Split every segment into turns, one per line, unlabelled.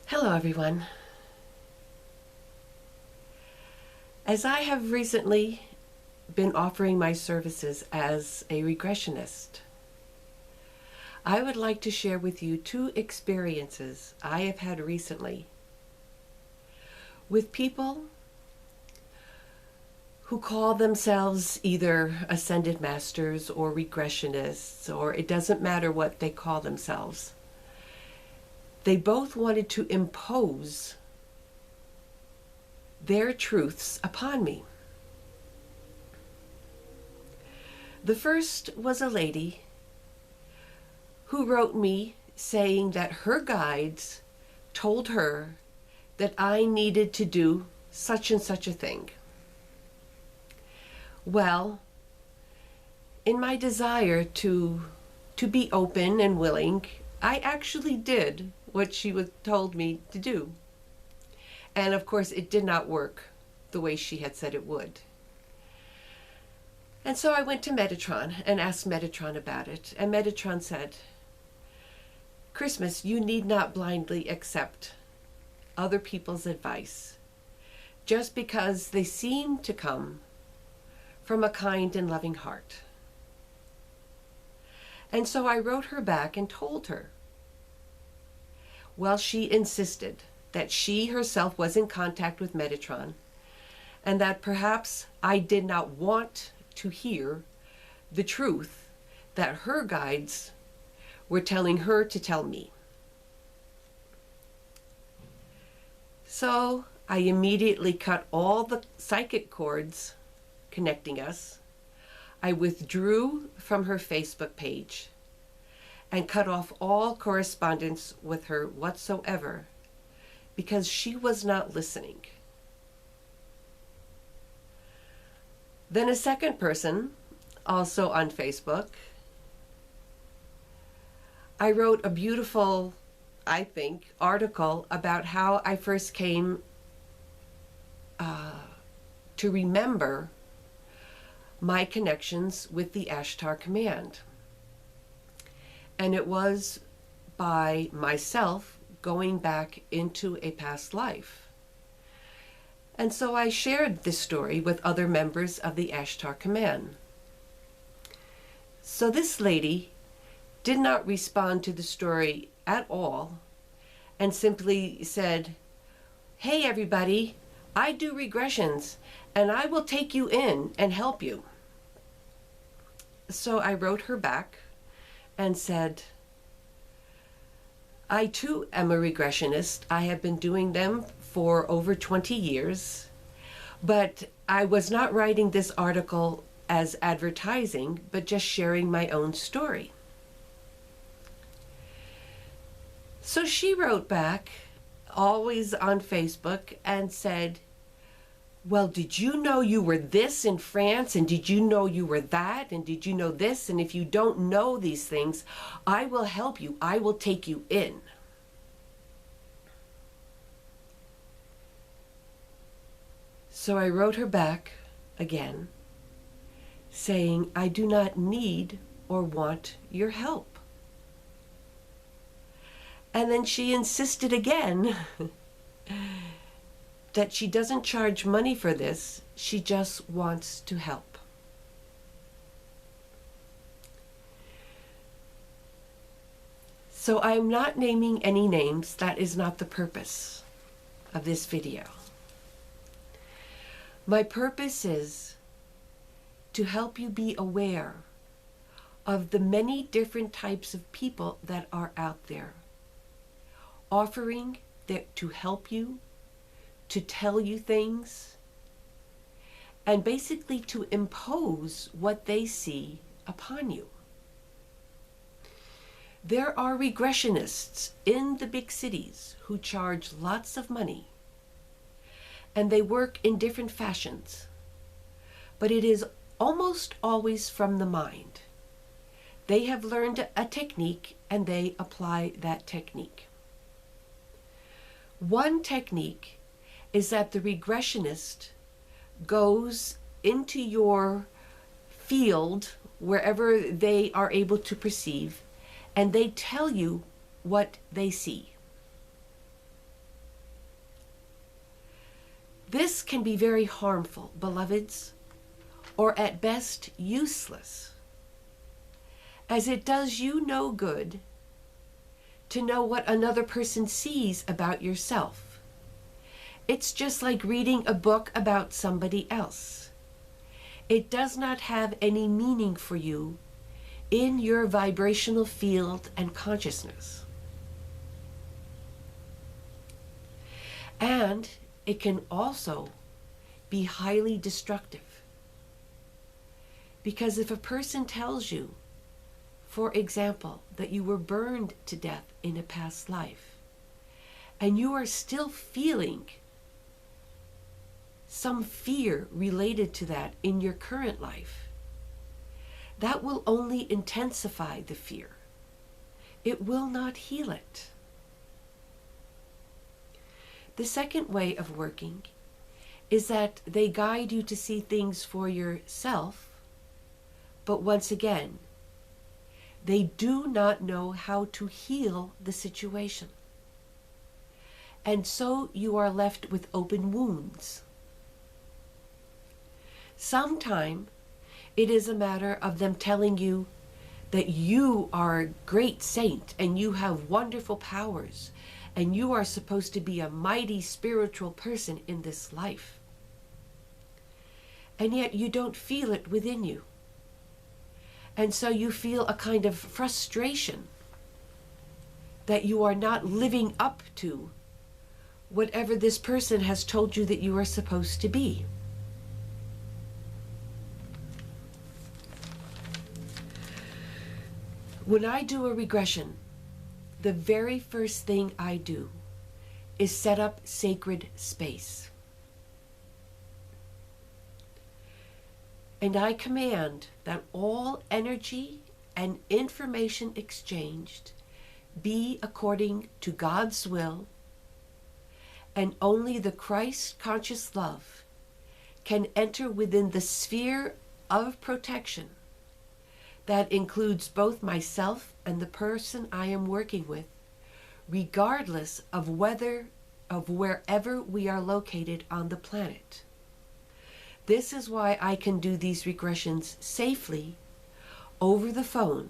Hello everyone. As I have recently been offering my services as a regressionist, I would like to share with you two experiences I have had recently with people who call themselves either ascended masters or regressionists, or it doesn't matter what they call themselves. They both wanted to impose their truths upon me. The first was a lady who wrote me saying that her guides told her that I needed to do such and such a thing. Well, in my desire to be open and willing, I actually did what she told me to do. And of course, it did not work the way she had said it would. And so I went to Metatron and asked Metatron about it. And Metatron said, "Christmas, you need not blindly accept other people's advice just because they seem to come from a kind and loving heart." And so I wrote her back and told her, well, she insisted that she herself was in contact with Metatron and that perhaps I did not want to hear the truth that her guides were telling her to tell me. So I immediately cut all the psychic cords connecting us. I withdrew from her Facebook page and cut off all correspondence with her whatsoever because she was not listening. Then a second person, also on Facebook, I wrote a beautiful, I think, article about how I first came to remember my connections with the Ashtar Command. And it was by myself going back into a past life. And so I shared this story with other members of the Ashtar Command. So this lady did not respond to the story at all and simply said, "Hey everybody, I do regressions and I will take you in and help you." So I wrote her back and said, "I too am a regressionist. I have been doing them for over 20 years, but I was not writing this article as advertising, but just sharing my own story." So she wrote back, always on Facebook, and said, "Well, did you know you were this in France? And did you know you were that? And did you know this? And if you don't know these things, I will help you. I will take you in." So I wrote her back again, saying, "I do not need or want your help." And then she insisted again that she doesn't charge money for this, she just wants to help. So I'm not naming any names. That is not the purpose of this video. My purpose is to help you be aware of the many different types of people that are out there, offering to help you, to tell you things, and basically to impose what they see upon you. There are regressionists in the big cities who charge lots of money, and they work in different fashions, but it is almost always from the mind. They have learned a technique and they apply that technique. One technique is that the regressionist goes into your field, wherever they are able to perceive, and they tell you what they see. This can be very harmful, beloveds, or at best useless, as it does you no good to know what another person sees about yourself. It's just like reading a book about somebody else. It does not have any meaning for you in your vibrational field and consciousness. And it can also be highly destructive. Because if a person tells you, for example, that you were burned to death in a past life, and you are still feeling some fear related to that in your current life, that will only intensify the fear. It will not heal it. The second way of working is that they guide you to see things for yourself, but once again, they do not know how to heal the situation. And so you are left with open wounds. Sometimes it is a matter of them telling you that you are a great saint and you have wonderful powers and you are supposed to be a mighty spiritual person in this life. And yet you don't feel it within you. And so you feel a kind of frustration that you are not living up to whatever this person has told you that you are supposed to be. When I do a regression, the very first thing I do is set up sacred space. And I command that all energy and information exchanged be according to God's will, and only the Christ-conscious love can enter within the sphere of protection that includes both myself and the person I am working with, regardless of wherever we are located on the planet. This is why I can do these regressions safely over the phone,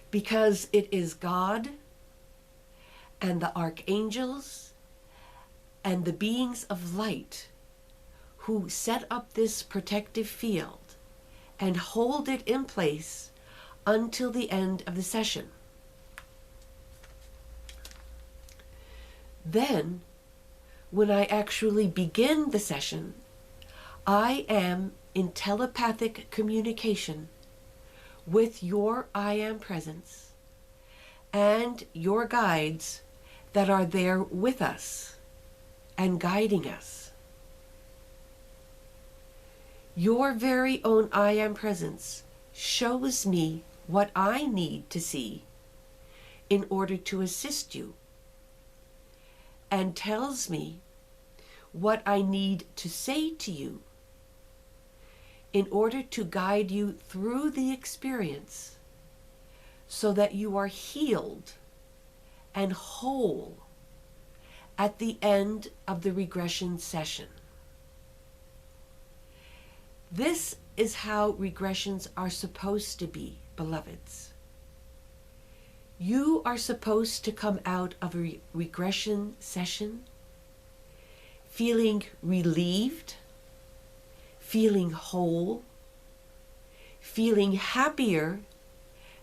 because it is God and the archangels and the beings of light who set up this protective field and hold it in place until the end of the session. Then, when I actually begin the session, I am in telepathic communication with your I Am presence and your guides that are there with us and guiding us. Your very own I Am presence shows me what I need to see in order to assist you, and tells me what I need to say to you in order to guide you through the experience so that you are healed and whole at the end of the regression session. This is how regressions are supposed to be, beloveds. You are supposed to come out of a regression session feeling relieved, feeling whole, feeling happier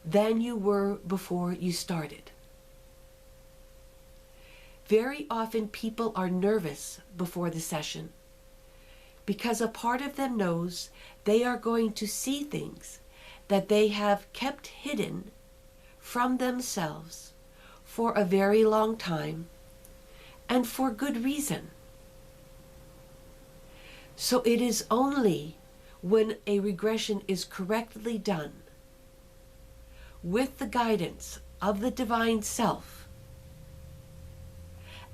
than you were before you started. Very often people are nervous before the session because a part of them knows they are going to see things that they have kept hidden from themselves for a very long time, and for good reason. So it is only when a regression is correctly done, with the guidance of the divine self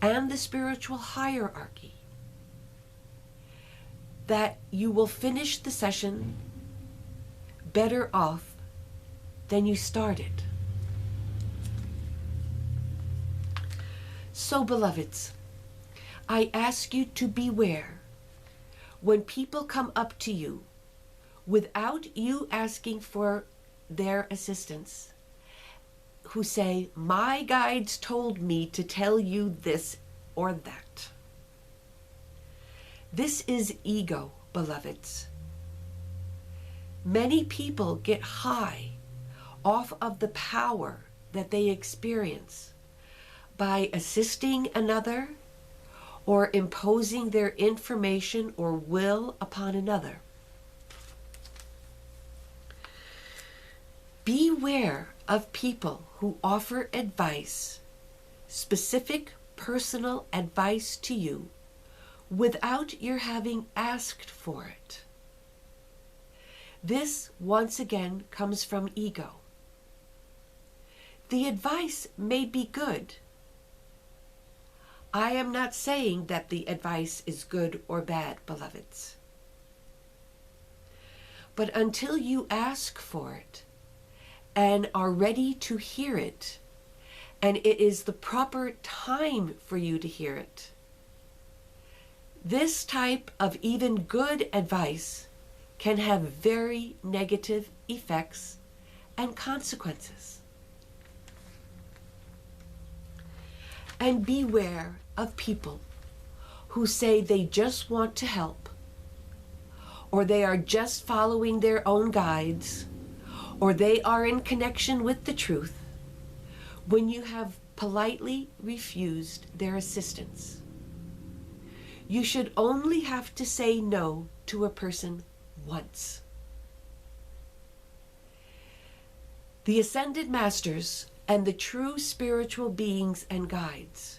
and the spiritual hierarchy, that you will finish the session better off than you started. So, beloveds, I ask you to beware when people come up to you without you asking for their assistance, who say, my guides told me to tell you this or that. This is ego, beloveds. Many people get high off of the power that they experience by assisting another or imposing their information or will upon another. Beware of people who offer advice, specific personal advice to you, without your having asked for it. This, once again, comes from ego. The advice may be good. I am not saying that the advice is good or bad, beloveds. But until you ask for it and are ready to hear it, and it is the proper time for you to hear it, this type of even good advice can have very negative effects and consequences. And beware of people who say they just want to help, or they are just following their own guides, or they are in connection with the truth, when you have politely refused their assistance. You should only have to say no to a person once. The ascended masters and the true spiritual beings and guides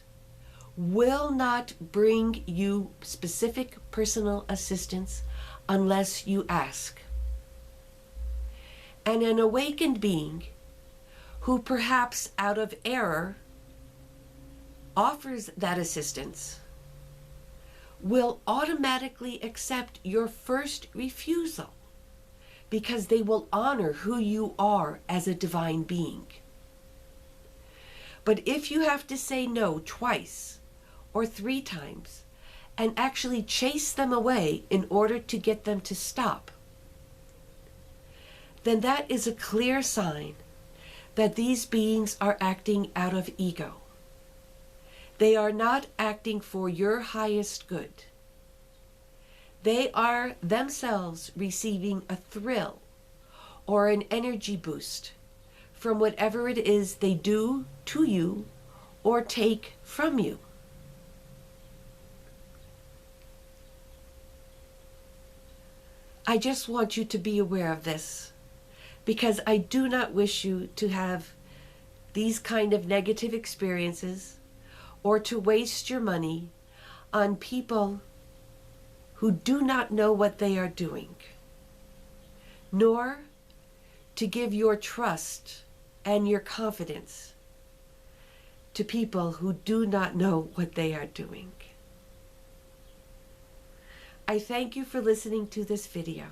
will not bring you specific personal assistance unless you ask. And an awakened being who perhaps out of error offers that assistance will automatically accept your first refusal because they will honor who you are as a divine being. But if you have to say no twice or 3 times and actually chase them away in order to get them to stop, then that is a clear sign that these beings are acting out of ego. They are not acting for your highest good. They are themselves receiving a thrill or an energy boost from whatever it is they do to you or take from you. I just want you to be aware of this, because I do not wish you to have these kind of negative experiences or to waste your money on people who do not know what they are doing, nor to give your trust and your confidence to people who do not know what they are doing. I thank you for listening to this video.